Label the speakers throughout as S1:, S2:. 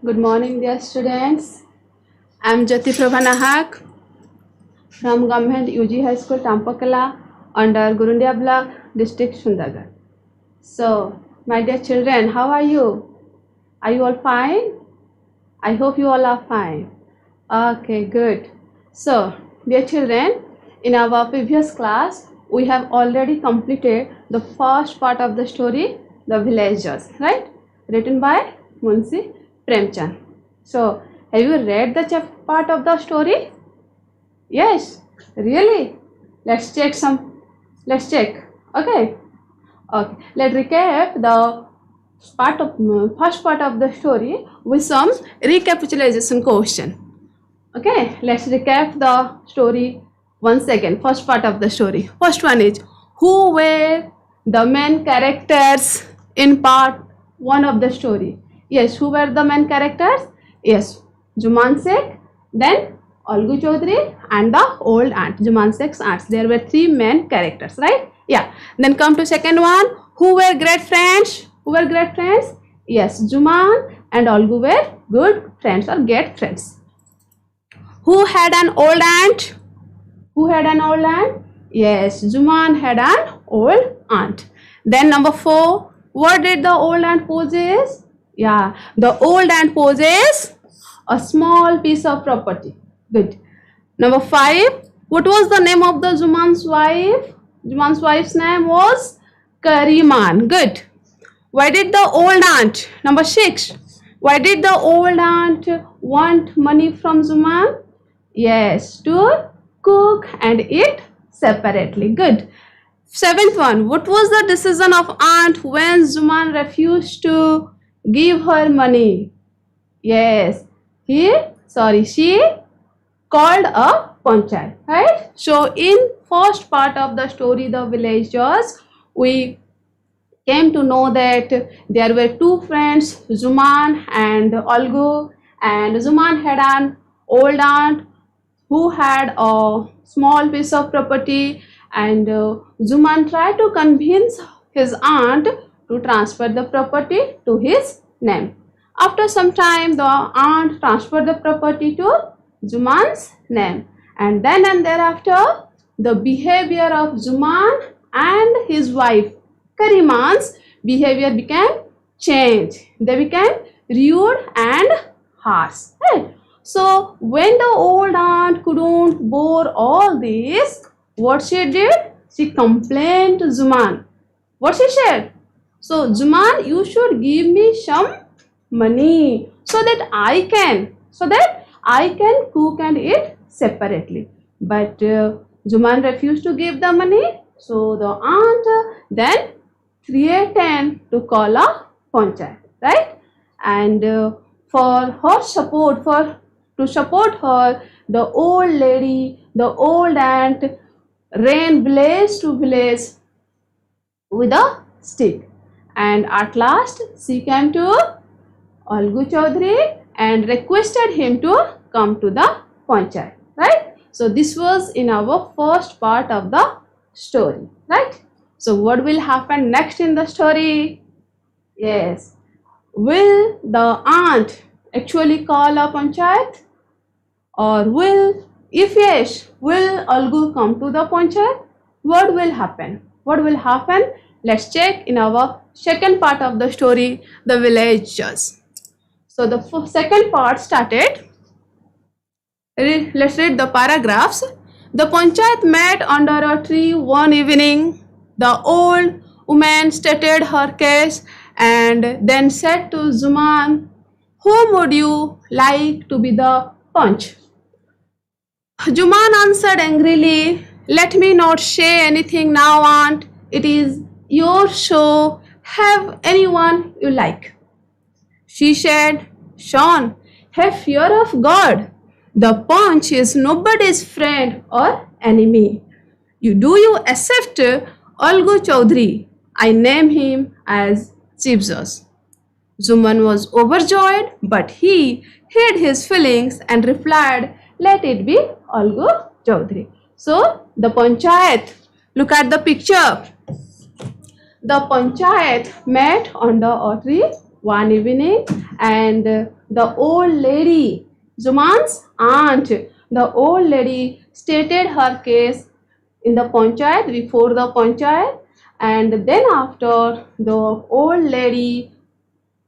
S1: Good morning, dear students. I am Jyoti Prabha Nahak from Government UG High School, Tampakala, under Gurundia Block, District Sundargarh. So, my dear children, how are you? Are you all fine? I hope you all are fine. Okay, good. So, dear children, in our previous class, we have already completed the first part of the story, The Villagers, right? Written by Munshi Premchand. So, have you read the part of the story? Yes, really? Let's check. Okay. Okay. Let's recap the first part of the story with some recapitulation question. Okay, let's recap the story once again. First part of the story. First one is, who were the main characters in part 1 of the story? Yes, who were the main characters? Yes, Juman Sheikh, then Algu Chaudhary and the old aunt, Juman Sheikh's aunts. There were 3 main characters, right? Yeah. Then come to second one. Who were great friends? Yes, Juman and Algu were good friends or great friends. Who had an old aunt? Yes, Juman had an old aunt. Then number 4, what did the old aunt possess? Yeah, the old aunt possess a small piece of property. Good. Number 5, what was the name of the Juman's wife? Juman's wife's name was Kariman. Good. Why did the old aunt? Number 6, why did the old aunt want money from Juman? Yes, to cook and eat separately. Good. 7th one, what was the decision of aunt when Juman refused to give her money? Yes, she called a panchayat, right? So in first part of the story, The Villagers, we came to know that there were 2 friends, Juman and Algu, and Juman had an old aunt who had a small piece of property, and Juman tried to convince his aunt to transfer the property to his name. After some time, the aunt transferred the property to Juman's name, and then and thereafter, the behavior of Juman and his wife Kariman's behavior became changed. They became rude and harsh. Right? So when the old aunt couldn't bear all this, what she did? She complained to Juman. What she said? So, Juman, you should give me some money so that I can cook and eat separately. But Juman refused to give the money. So the aunt then threatened to call a panchayat, right? And to support her, the old lady, the old aunt ran village to village with a stick, and at last she came to Algu Chaudhary and requested him to come to the panchayat, right? So this was in our first part of the story, right? So what will happen next in the story? Yes, will the aunt actually call a panchayat, or if yes, will Algu come to the panchayat? What will happen? Let's check in our second part of the story, The Villagers. So the second part started. Let's read the paragraphs. The panchayat met under a tree one evening. The old woman stated her case and then said to Juman, "Whom would you like to be the panch?" Juman answered angrily, "Let me not say anything now, aunt. It is your show. Have anyone you like." She said, "Sean, have fear of God. The panch is nobody's friend or enemy. Do you accept Algu Chaudhary? I name him as Chief Judge." Juman was overjoyed, but he hid his feelings and replied, "Let it be Algu Chaudhary." So the panchayat, look at the picture. The panchayat met under a tree one evening, and the old lady, Zuman's aunt, the old lady stated her case in the panchayat, before the panchayat, and then after the old lady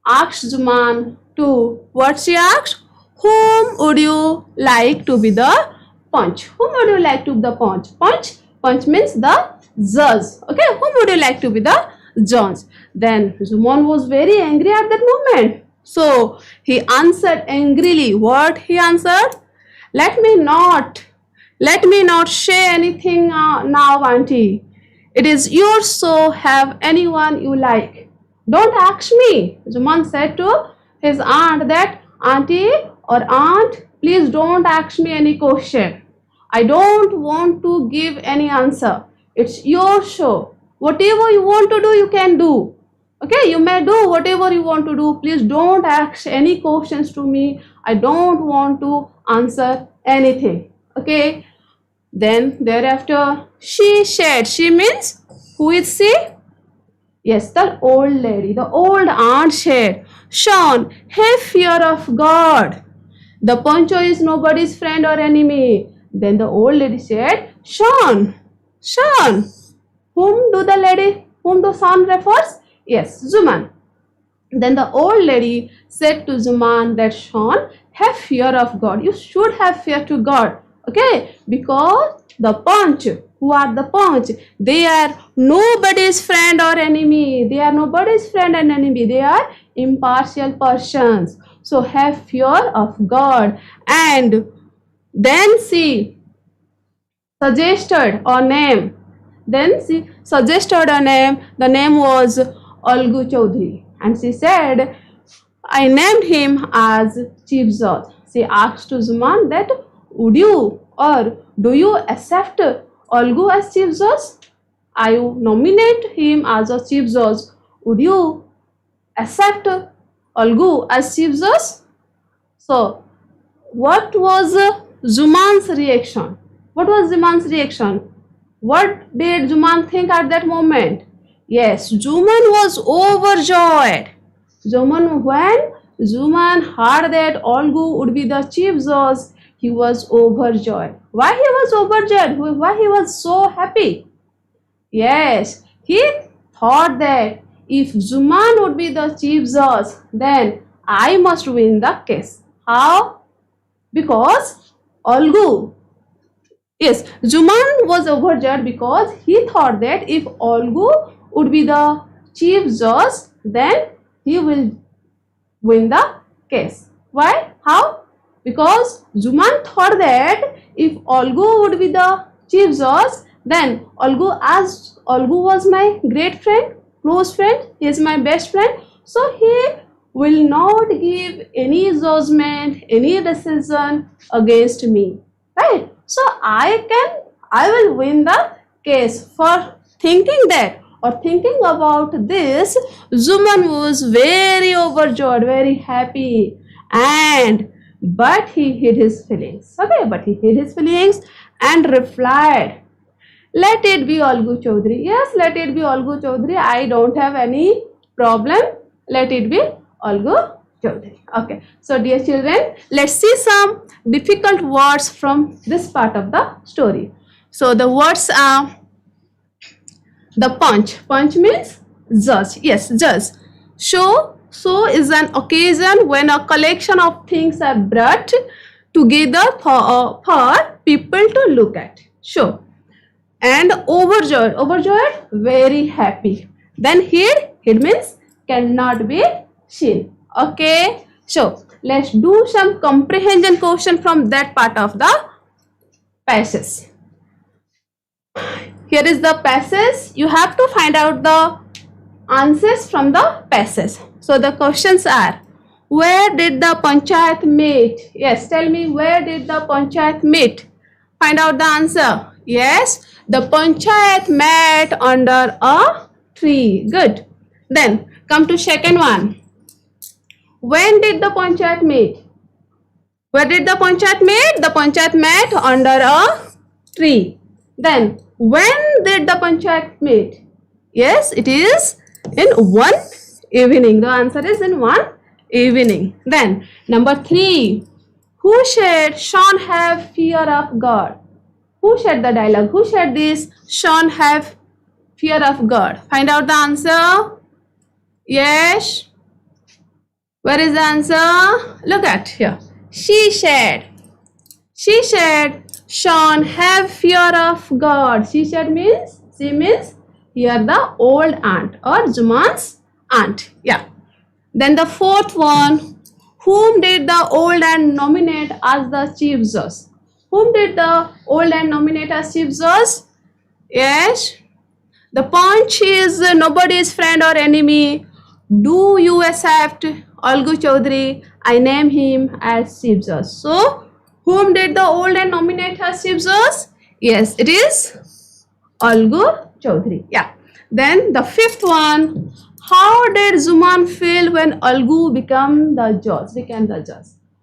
S1: asked Zuman to, what she asked? Whom would you like to be the punch? Whom would you like to be the punch? Punch means the judge. Okay, whom would you like to be the judge? Then Zuman was very angry at that moment. So he answered angrily. What he answered? Let me not say anything now, auntie. It is yours, so have anyone you like. Don't ask me. Zuman said to his aunt that, auntie or aunt, please don't ask me any question. I don't want to give any answer. It's your show. Whatever you want to do, you can do. Okay, you may do whatever you want to do. Please don't ask any questions to me. I don't want to answer anything. Okay. Then thereafter, she said, she means, who is she? Yes, the old lady, the old aunt said, Sean, have fear of God. The Pancho is nobody's friend or enemy. Then the old lady said, Sean, whom do Sean refers? Yes, Zuman. Then the old lady said to Zuman that, Sean, have fear of God. You should have fear to God. Okay, because the punch, who are the punch? They are nobody's friend or enemy. They are nobody's friend and enemy. They are impartial persons. So have fear of God. And then she suggested a name. The name was Algu Chaudhary. And she said, I named him as Chief Judge. She asked to Zuman that, would you or do you accept Algu as Chief Judge? I nominate him as a Chief Judge. Would you accept Algu as Chief Judge? So, what was Zuman's reaction? What did Zuman think at that moment? Yes, Zuman was overjoyed. When Zuman heard that Algu would be the Chief Judge, he was overjoyed. Why he was overjoyed? Why he was so happy? Yes, he thought that if Zuman would be the Chief Judge, then I must win the case. How? Because Algu. Yes, Zuman was overjoyed because he thought that if Algu would be the Chief Judge, then he will win the case. Why? How? Because Zuman thought that if Algu would be the Chief Judge, then Algu was my great friend, close friend, he is my best friend, so he will not give any judgment, any decision against me. Right? So I will win the case. For thinking that or thinking about this, Zuman was very overjoyed, very happy, but he hid his feelings. Okay, but he hid his feelings and replied, let it be Algu Chaudhary. Yes, let it be Algu Chaudhary. I don't have any problem. Let it be Algu Chaudhary. Okay, so dear children, let's see some difficult words from this part of the story. So the words are the punch. Punch means judge. Yes, judge. So is an occasion when a collection of things are brought together for people to look at. Show. And overjoyed, very happy. Then hid means cannot be seen. Okay, so let's do some comprehension question from that part of the passage. Here is the passage. You have to find out the answers from the passage. So the questions are, where did the panchayat meet? Yes, tell me, where did the panchayat meet? Find out the answer. Yes, the panchayat met under a tree. Good. Then come to second one. When did the panchayat meet? Where did the panchayat meet? The panchayat met under a tree. Then when did the panchayat meet? Yes, it is in one evening. The answer is in one evening. Then number 3. Who said Sean have fear of God? Who said the dialogue? Who said this? Sean have fear of God. Find out the answer. Yes. Where is the answer? Look at here. She said. She said Sean have fear of God. She said means, she means here the old aunt or Juman's aunt. Yeah. Then the 4th one. Whom did the old aunt nominate as the chief judge? Whom did the old aunt nominate as chief judge? Yes. The punch is nobody's friend or enemy. Do you accept Algu Chaudhary? I name him as chief judge. So, whom did the old aunt nominate as chief judge? Yes, it is Algu Chaudhary. Yeah. Then the 5th one. How did Zuman feel when Algu became the judge?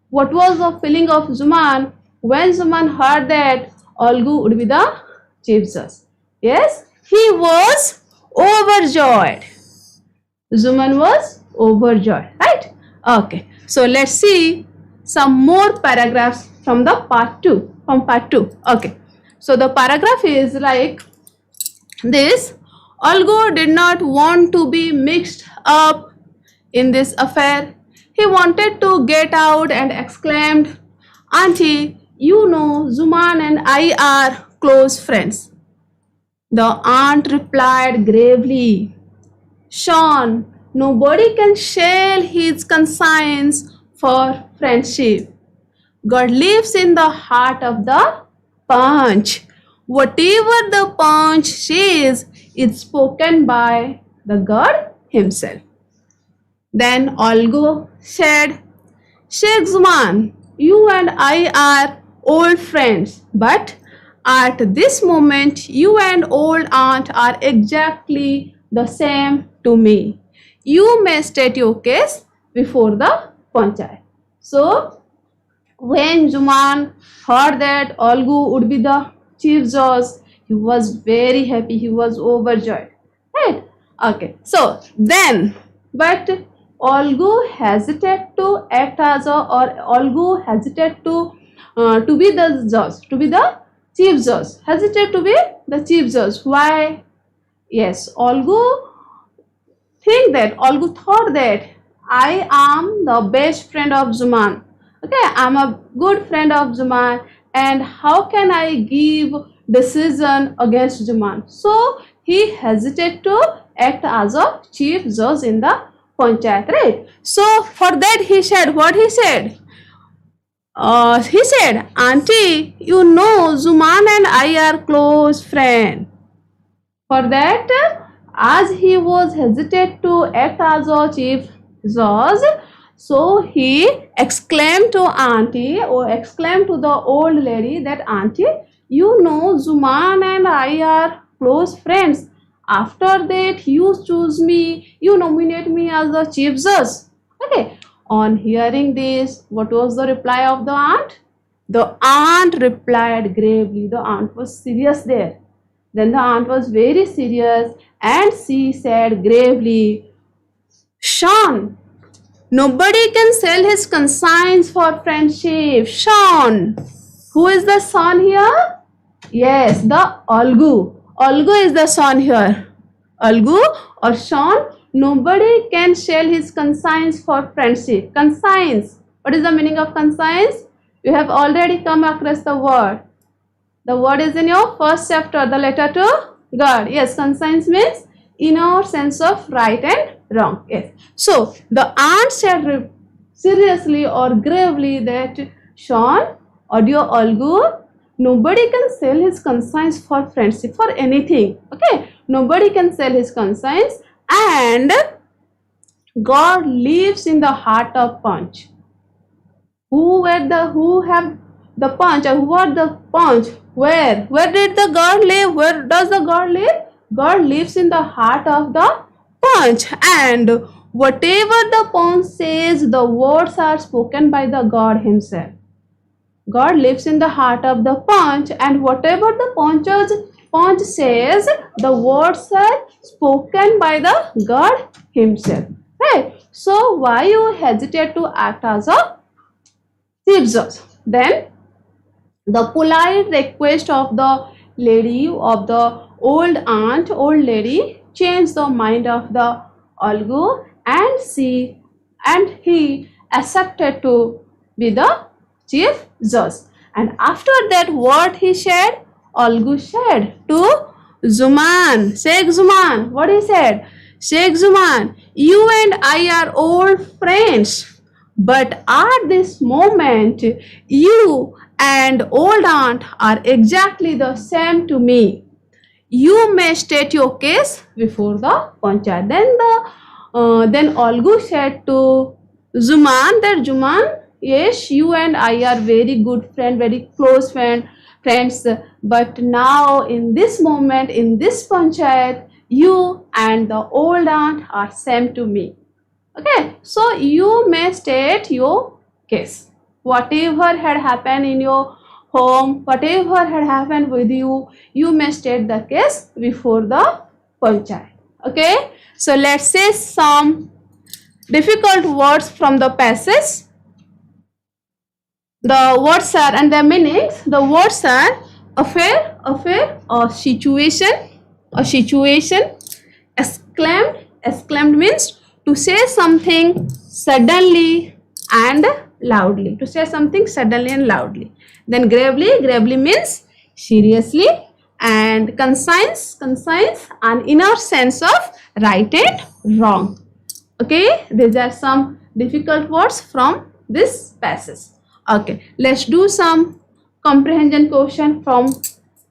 S1: What was the feeling of Zuman when Zuman heard that Algu would be the chief judge? Yes, he was overjoyed. Zuman was overjoyed, right? Okay, so let's see some more paragraphs from the part 2. Okay, so the paragraph is like this. Algu did not want to be mixed up in this affair. He wanted to get out and exclaimed, Auntie, you know Zuman and I are close friends. The aunt replied gravely, Sean, nobody can share his conscience for friendship. God lives in the heart of the punch. Whatever the punch says, is spoken by the God himself. Then Algu said, Sheikh Zuman, you and I are old friends, but at this moment, you and old aunt are exactly the same to me. You may state your case before the panchayat. So, when Zuman heard that Algu would be the chief judge, he was very happy. He was overjoyed. Right? Okay. So then, but Algu hesitated to act as Algu hesitated to be the judge, to be the chief judge. Hesitated to be the chief judge. Why? Yes, Algu thought that I am the best friend of Zuman. Okay, I am a good friend of Zuman, and how can I give decision against Zuman? So he hesitated to act as a chief judge in the panchayat, right? So for that he said, what he said? He said, Auntie, you know Zuman and I are close friends. For that, as he was hesitant to act as a chief judge, so he exclaimed to Auntie, or exclaimed to the old lady that, Auntie, you know Zuman and I are close friends. After that, you choose me, you nominate me as the chief judge. Okay. On hearing this, what was the reply of the aunt? The aunt replied gravely. The aunt was serious there. Then the aunt was very serious and she said gravely, Sean, nobody can sell his conscience for friendship. Sean. Who is the son here? Yes, the Algu. Algu is the son here. Algu or Sean. Nobody can sell his conscience for friendship. Conscience. What is the meaning of conscience? You have already come across the word. The word is in your first chapter, the letter to God. Yes, conscience means inner sense of right and wrong. Yes. So, the aunt said seriously or gravely that, Sean, or your Algu, nobody can sell his conscience for friendship, for anything. Okay. Nobody can sell his conscience. And God lives in the heart of punch. Who have the punch, or who are the punch? Where did the God live? Where does the God live? God lives in the heart of the punch. And whatever the punch says, the words are spoken by the God himself. God lives in the heart of the punch, and whatever the punch says, the words are spoken by the God himself. right? So why you hesitate to act as a chief judge? Then the polite request of the lady, of the old lady, changed the mind of the Olgu, and he accepted to be the chief judge. And after that, what he said? Olgu said to Zuman, Sheikh Zuman, what he said? Sheikh Zuman, you and I are old friends, but at this moment, you and old aunt are exactly the same to me. You may state your case before the panchayat. Then Olgu said to Zuman that Zuman, yes, you and I are very good friend, very close friends. But now in this moment, in this panchayat, you and the old aunt are same to me. Okay, so you may state your case. Whatever had happened in your home, whatever had happened with you, you may state the case before the panchayat. Okay, so let's say some difficult words from the passage. The words are and their meanings. The words are affair, or situation, exclaimed means to say something suddenly and loudly. To say something suddenly and loudly. Then gravely means seriously, and conscience, an inner sense of right and wrong. Okay, these are some difficult words from this passage. Okay, let's do some comprehension question from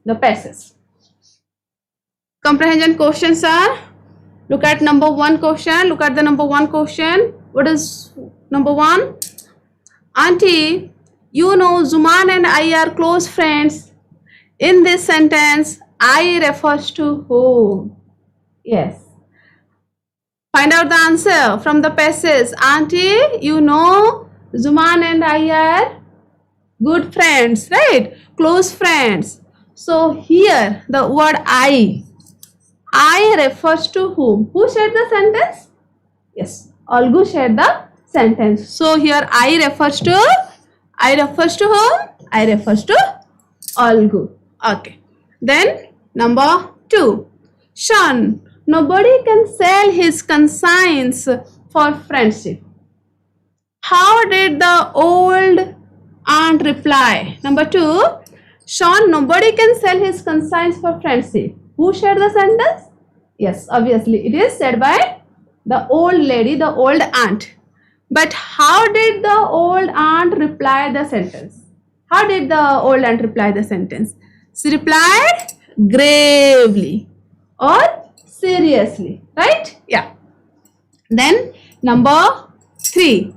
S1: the passage. Comprehension questions are, look at number 1 question. Look at the number 1 question. What is number 1? Auntie, you know Zuman and I are close friends. In this sentence, I refers to whom? Yes. Find out the answer from the passage. Auntie, you know Zuman and I are good friends, right? Close friends. So here the word I refers to whom? Who said the sentence? Yes, Olgu said the sentence. So here I refers to whom? I refers to Olgu. Okay. Then number 2. Sean, nobody can sell his conscience for friendship. How did the old aunt reply? Number 2. Sean, nobody can sell his conscience for friendship. Who said the sentence? Yes, obviously it is said by the old lady, the old aunt. But how did the old aunt reply the sentence? How did the old aunt reply the sentence? She replied gravely or seriously, right? Yeah. Then number 3.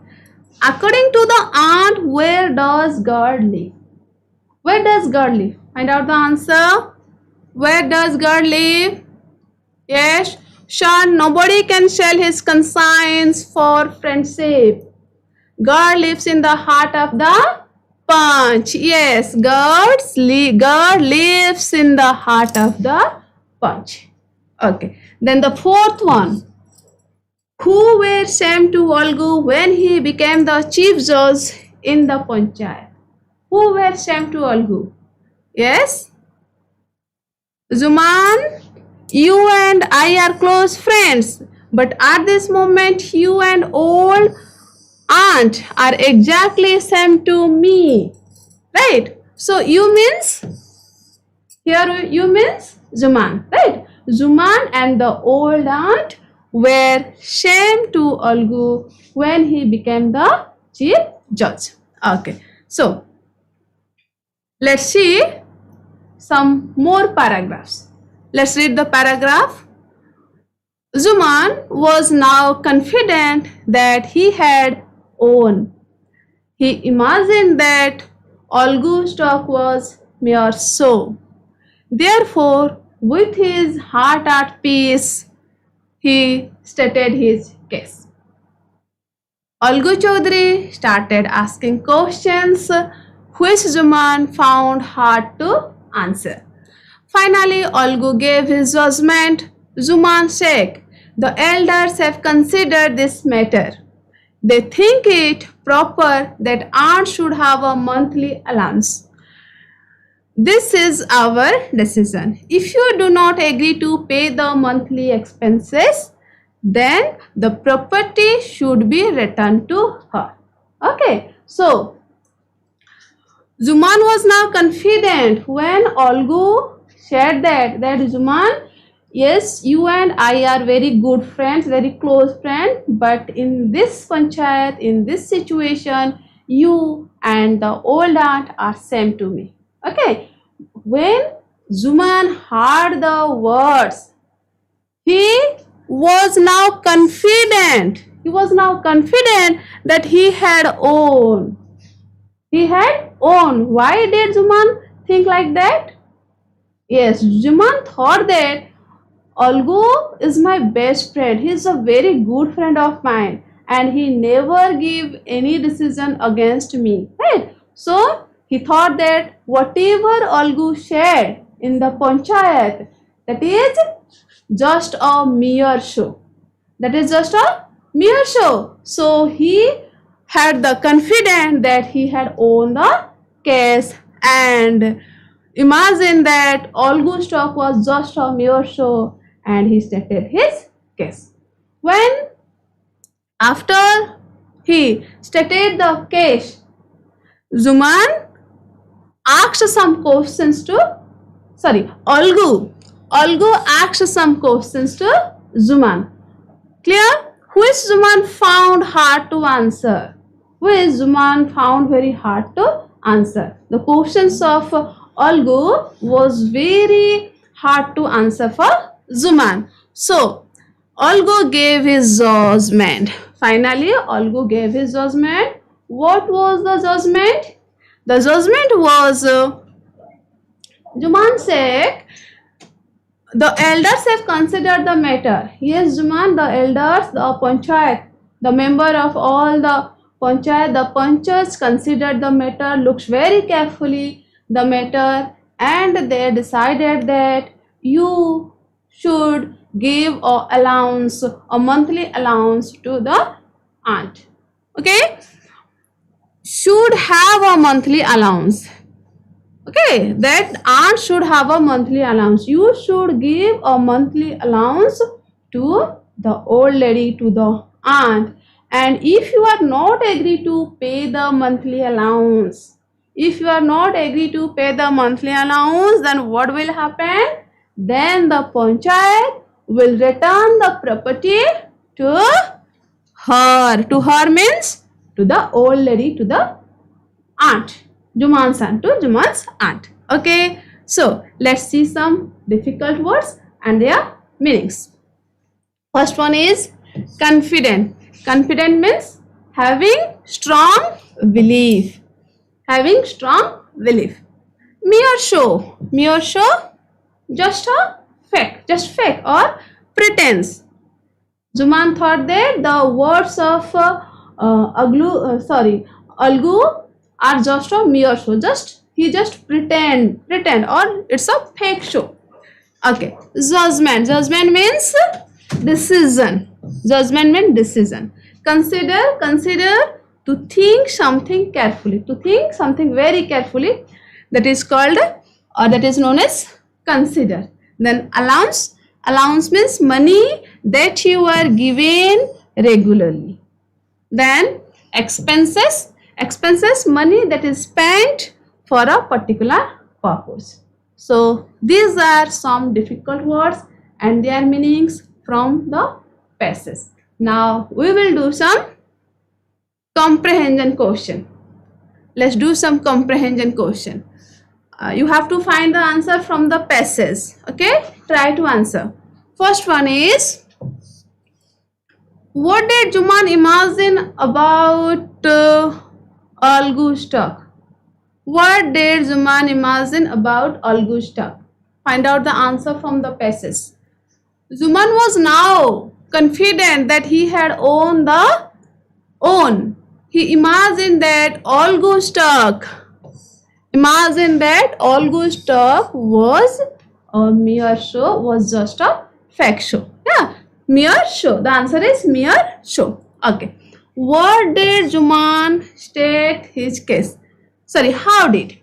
S1: According to the aunt, where does God live? Where does God live? Find out the answer. Where does God live? Yes, Sean, nobody can sell his conscience for friendship. God lives in the heart of the punch. Yes, God lives in the heart of the punch. Okay. Then the 4th one. Who were same to Olgu when he became the chief judge in the panchayat? Who were same to Olgu? Yes? Zuman, you and I are close friends, but at this moment you and old aunt are exactly same to me, right? So you means, here you means Zuman, right? Zuman and the old aunt were same to Olgu when he became the chief judge. Okay, so let's see some more paragraphs. Let's read the paragraph. Zuman was now confident that he had won. He imagined that Olgu's talk was mere show. Therefore, with his heart at peace, he stated his case. Olgu Chaudhary started asking questions which Zuman found hard to answer. Finally, Olgu gave his judgment. Zuman Sheikh, The elders have considered this matter. They think it proper that aunt should have a monthly allowance. This is our decision. If you do not agree to pay the monthly expenses, then the property should be returned to her. Okay, so Zuman was now confident when Olgu said that Zuman, yes, you and I are very good friends, very close friends, but in this panchayat, in this situation, you and the old aunt are same to me. Okay, when Zuman heard the words, he was now confident. He was now confident that he had won. He had won. Why did Zuman think like that? Yes, Zuman thought that Olgu is my best friend. He is a very good friend of mine, and he never give any decision against me. Right? So he thought that whatever Olgu said in the panchayat, that is just a mere show. That is just a mere show. So he had the confidence that he had won the case, and imagine that Olgu's talk was just a mere show, and he stated his case. When after he stated the case, Zuman asked some questions to Olgu asked some questions to Zuman. Clear? Which Zuman found hard to answer? Which Zuman found very hard to answer? The questions of Olgu was very hard to answer for Zuman. So, Olgu gave his judgment. Finally, Olgu gave his judgment. What was the judgment? The judgment was, Zuman said, the elders have considered the matter. Yes, Zuman, the elders, the panchayat, the member of all the panchayat, the panchas considered the matter, looks very carefully the matter, and they decided that you should give a allowance, a monthly allowance to the aunt. Okay? Should have a monthly allowance. Okay, that aunt should have a monthly allowance. You should give a monthly allowance to the old lady, to the aunt. And if you are not agree to pay the monthly allowance, then what will happen? Then the panchayat will return the property to her. To her means to the old lady, to the aunt. Zuman's aunt, to Zuman's aunt. Okay, so let's see some difficult words and their meanings. First one is confident. Confident means having strong belief. Having strong belief. Mere show. Mere show, just a fake. Just fake or pretense. Zuman thought that the words of Olgu are just a mere show. He just pretend, or it's a fake show. Okay. Judgment. Judgment means decision. Judgment means decision. Consider, to think something carefully. To think something very carefully. That is called, or that is known as consider. Then allowance. Allowance means money that you are given regularly. Then expenses. Expenses, money that is spent for a particular purpose. So these are some difficult words and their meanings from the passage. Now we will do some comprehension question. Let's do some comprehension question. You have to find the answer from the passage. Okay, try to answer. First one is, what did Zuman imagine about Olgu's talk? What did Zuman imagine about Olgu's talk? Find out the answer from the passage. Zuman was now confident that he had won. He imagined that Olgu's talk was a mere show, was just a fake show. Yeah. Mere show. The answer is mere show. Okay. What did Juman state his case? Sorry, how did?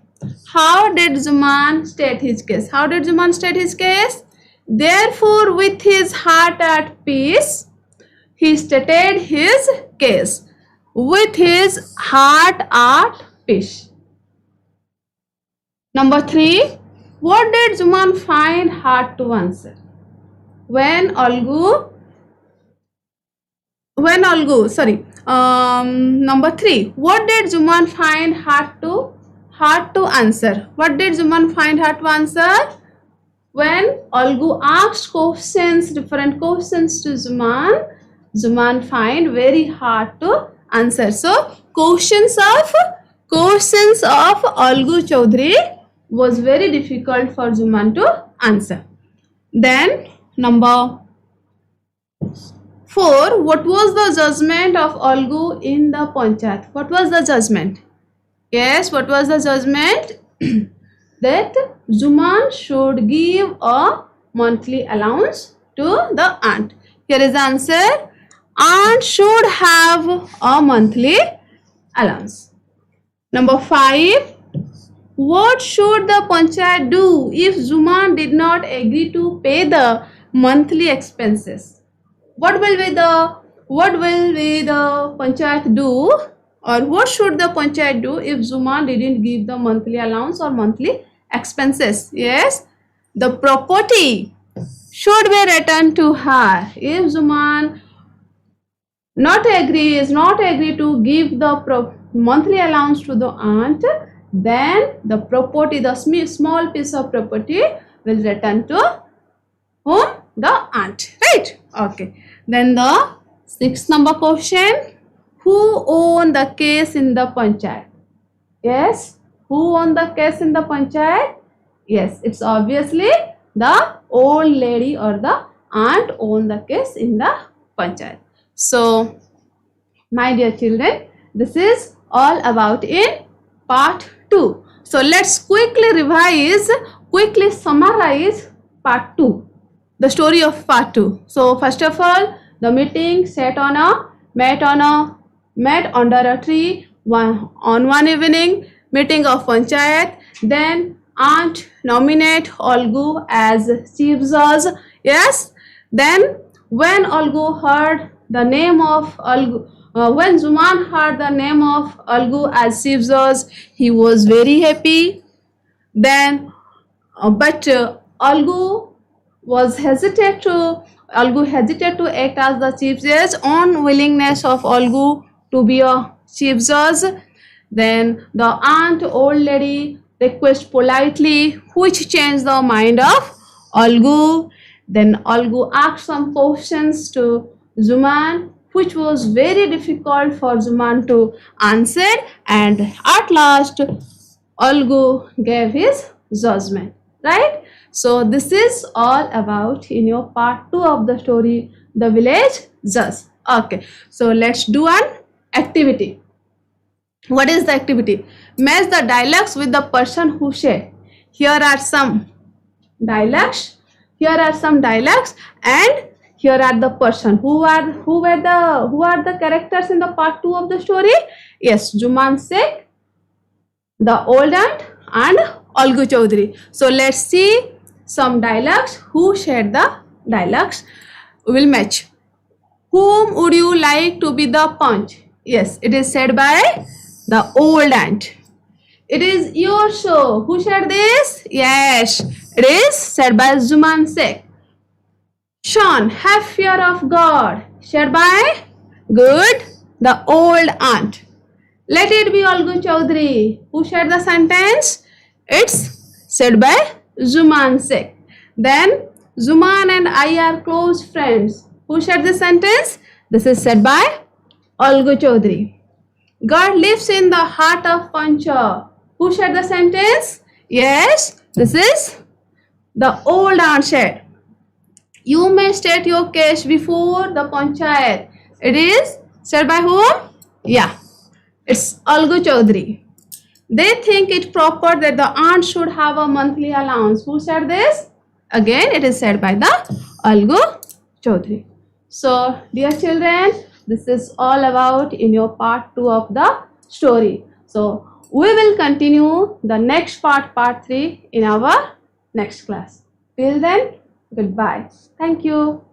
S1: How did Juman state his case? How did Juman state his case? Therefore, with his heart at peace, he stated his case. With his heart at peace. Number 3. What did Juman find hard to answer? When Olgu, number 3. What did Juman find hard to answer? What did Juman find hard to answer? When Olgu asked different questions to Juman, Juman find very hard to answer. So questions of Olgu Chaudhary was very difficult for Juman to answer. Then number 4. What was the judgment of Olgu in the Panchayat? What was the judgment? Yes, what was the judgment? That Juman should give a monthly allowance to the aunt. Here is the answer. Aunt should have a monthly allowance. Number 5. What should the Panchayat do if Juman did not agree to pay the monthly expenses? What will be the Panchayat do, or what should the Panchayat do if Juman didn't give the monthly allowance or monthly expenses? Yes, the property should be returned to her. If Juman is not agree to give the monthly allowance to the aunt, then the property, the small piece of property will return to whom? The aunt, right? Okay. Then the 6th number question. Who owned the case in the Panchayat? Yes, who owned the case in the Panchayat? Yes, it's obviously the old lady or the aunt owned the case in the Panchayat. So, my dear children, this is all about in part 2. So, let's quickly summarize part 2, the story of part 2. So, first of all, the meeting met under a tree on one evening, meeting of Panchayat. Then aunt nominate Olgu as chief judge. Yes. Then when Olgu heard the name of Olgu, when Juman heard the name of Olgu as chief judge, he was very happy. Then, but Olgu hesitated to act as the chief judge. Unwillingness of Olgu to be a chief judge. Then the aunt, old lady, request politely, which changed the mind of Olgu. Then Olgu asked some questions to Juman, which was very difficult for Juman to answer, and at last Olgu gave his judgment, right? So this is all about in your part 2 of the story, The Village Judge. Okay, so let's do an activity. What is the activity? Match the dialogues with the person who said. Here are some dialogues. And here are the person. Who are the characters in the part 2 of the story? Yes, Juman Sheikh, the old aunt, and Olgu Chaudhary. So let's see some dialogues. Who shared the dialogues? We will match. Whom would you like to be the punch? Yes, it is said by the old aunt. It is your show. Who shared this? Yes, it is said by Juman Sheikh. Sean, have fear of God. Shared by good, the old aunt. Let it be Olgu Chaudhary. Who shared the sentence? It's said by Juman Sheikh. Then Juman and I are close friends. Who shared the sentence? This is said by Olgu Chaudhary. God lives in the heart of Pancha. Who shared the sentence? Yes, this is the old aunt said. You may state your case before the Panchayat. It is said by whom? Yeah, it's Olgu Chaudhary. They think it proper that the aunt should have a monthly allowance. Who said this? Again, it is said by the Olgu Chaudhary. So, dear children, this is all about in your part 2 of the story. So, we will continue the next part 3 in our next class. Till then, goodbye. Thank you.